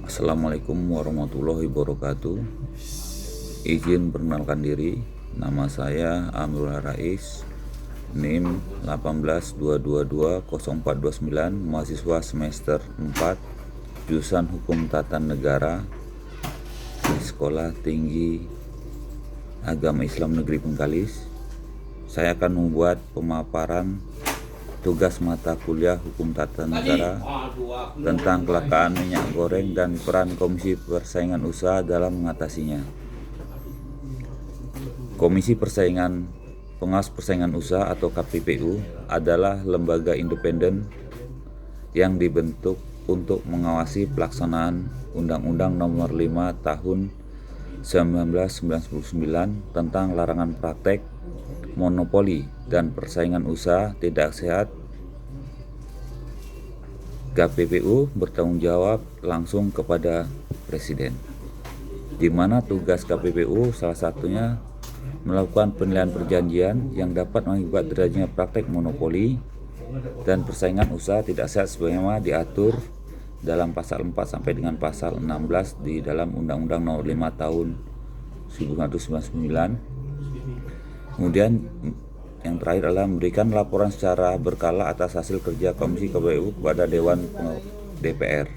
Assalamualaikum warahmatullahi wabarakatuh. Izin perkenalkan diri, nama saya Amirul Rais, NIM 182220429, mahasiswa semester 4, jurusan Hukum Tata Negara di Sekolah Tinggi Agama Islam Negeri Bengkalis. Saya akan membuat pemaparan tugas mata kuliah Hukum Tata Negara tentang kelangkaan minyak goreng dan peran Komisi Persaingan Usaha dalam mengatasinya. Komisi Pengawas Persaingan Usaha atau KPPU adalah lembaga independen yang dibentuk untuk mengawasi pelaksanaan Undang-Undang Nomor 5 Tahun 1999 tentang larangan praktek monopoli dan persaingan usaha tidak sehat. KPPU bertanggung jawab langsung kepada Presiden, di mana tugas KPPU salah satunya melakukan penilaian perjanjian yang dapat mengakibat terjadinya praktek monopoli dan persaingan usaha tidak sehat sebagaimana diatur dalam pasal 4 sampai dengan pasal 16 di dalam Undang-Undang Nomor 5 Tahun 1999. Kemudian yang terakhir adalah memberikan laporan secara berkala atas hasil kerja Komisi KPPU kepada Dewan DPR.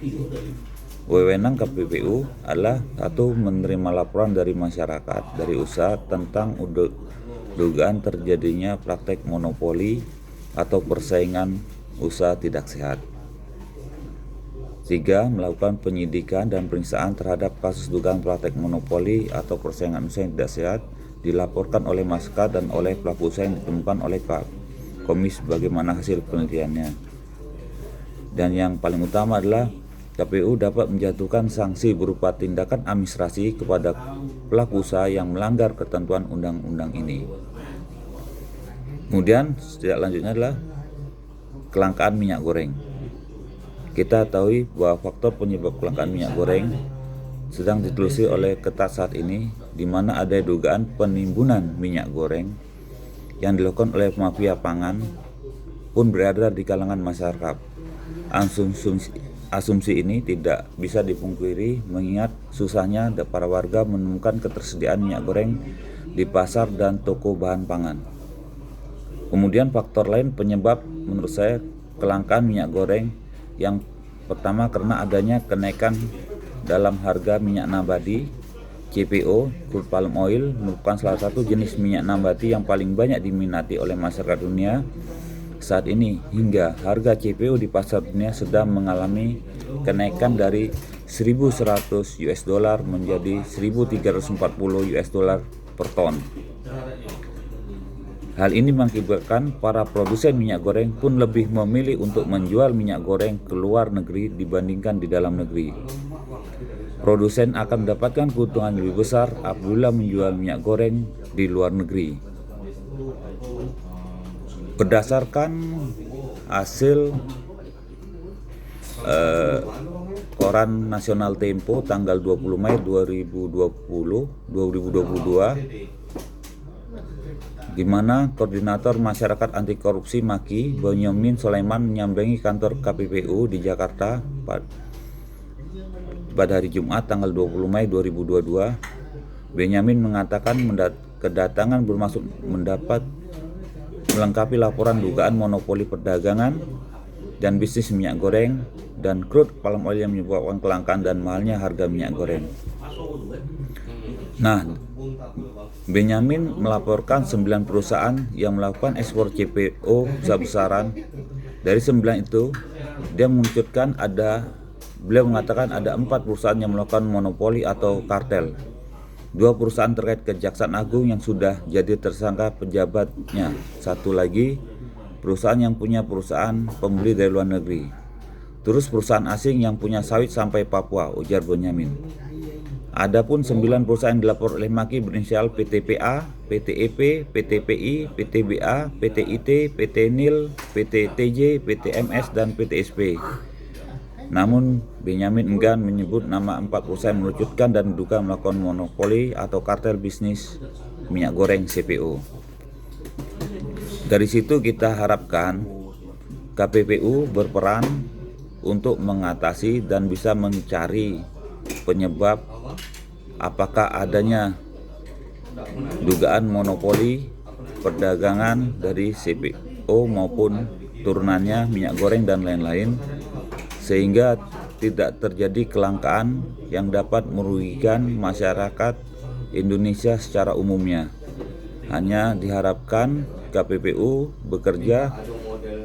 Wewenang KPPU adalah satu, menerima laporan dari masyarakat dari usaha tentang dugaan terjadinya praktek monopoli atau persaingan usaha tidak sehat. 3. Melakukan penyidikan dan pemeriksaan terhadap kasus dugaan praktek monopoli atau persaingan usaha yang tidak sehat dilaporkan oleh masyarakat dan oleh pelaku usaha yang ditemukan oleh Komisi bagaimana hasil penelitiannya. Dan yang paling utama adalah KPU dapat menjatuhkan sanksi berupa tindakan administrasi kepada pelaku usaha yang melanggar ketentuan undang-undang ini. Kemudian tidak lanjutnya adalah kelangkaan minyak goreng. Kita tahu bahwa faktor penyebab kelangkaan minyak goreng sedang ditelusuri oleh ketat saat ini, di mana ada dugaan penimbunan minyak goreng yang dilakukan oleh mafia pangan pun beredar di kalangan masyarakat. Asumsi ini tidak bisa dipungkiri mengingat susahnya para warga menemukan ketersediaan minyak goreng di pasar dan toko bahan pangan. Kemudian faktor lain penyebab menurut saya kelangkaan minyak goreng, yang pertama karena adanya kenaikan dalam harga minyak nabati. CPO, crude palm oil, merupakan salah satu jenis minyak nabati yang paling banyak diminati oleh masyarakat dunia saat ini, hingga harga CPO di pasar dunia sedang mengalami kenaikan dari 1.100 US dollar menjadi 1.340 US dollar per ton. Hal ini mengakibatkan para produsen minyak goreng pun lebih memilih untuk menjual minyak goreng ke luar negeri dibandingkan di dalam negeri. Produsen akan mendapatkan keuntungan lebih besar apabila menjual minyak goreng di luar negeri. Berdasarkan hasil Koran Nasional Tempo tanggal 20 Mei 2022, di mana Koordinator Masyarakat Anti Korupsi Maki Bonyamin Sulaiman menyambangi kantor KPPU di Jakarta pada hari Jumat tanggal 20 Mei 2022. Benyamin mengatakan kedatangan bermaksud melengkapi laporan dugaan monopoli perdagangan dan bisnis minyak goreng dan crude palm oil yang menyebabkan kelangkaan dan mahalnya harga minyak goreng. Nah, Benyamin melaporkan 9 perusahaan yang melakukan ekspor CPO besar-besaran. Dari 9 itu, beliau mengatakan ada 4 perusahaan yang melakukan monopoli atau kartel. 2 perusahaan terkait Kejaksaan Agung yang sudah jadi tersangka pejabatnya. 1 lagi perusahaan yang punya perusahaan pembeli dari luar negeri. Terus perusahaan asing yang punya sawit sampai Papua, ujar Bonyamin. Adapun 9 perusahaan yang dilapor oleh Maki berinisial PTPA, PTEP, PTPI, PTBA, PTIT, PT NIL, PTTJ, PTMS, dan PTSP. Namun Benyamin enggan menyebut nama 4 perusahaan yang melucutkan dan diduga melakukan monopoli atau kartel bisnis minyak goreng CPO. Dari situ kita harapkan KPPU berperan untuk mengatasi dan bisa mencari penyebab apakah adanya dugaan monopoli perdagangan dari CPO maupun turunannya minyak goreng dan lain-lain, sehingga tidak terjadi kelangkaan yang dapat merugikan masyarakat Indonesia secara umumnya. Hanya diharapkan KPPU bekerja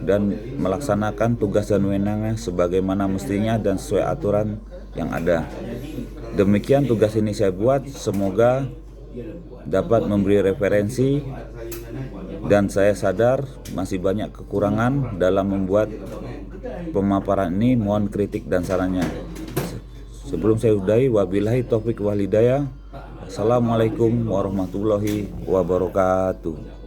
dan melaksanakan tugas dan wewenangnya sebagaimana mestinya dan sesuai aturan yang ada. Demikian tugas ini saya buat, semoga dapat memberi referensi, dan saya sadar masih banyak kekurangan dalam membuat pemaparan ini. Mohon kritik dan sarannya. Sebelum saya udahi, wabillahi taufik wal hidayah. Assalamualaikum warahmatullahi wabarakatuh.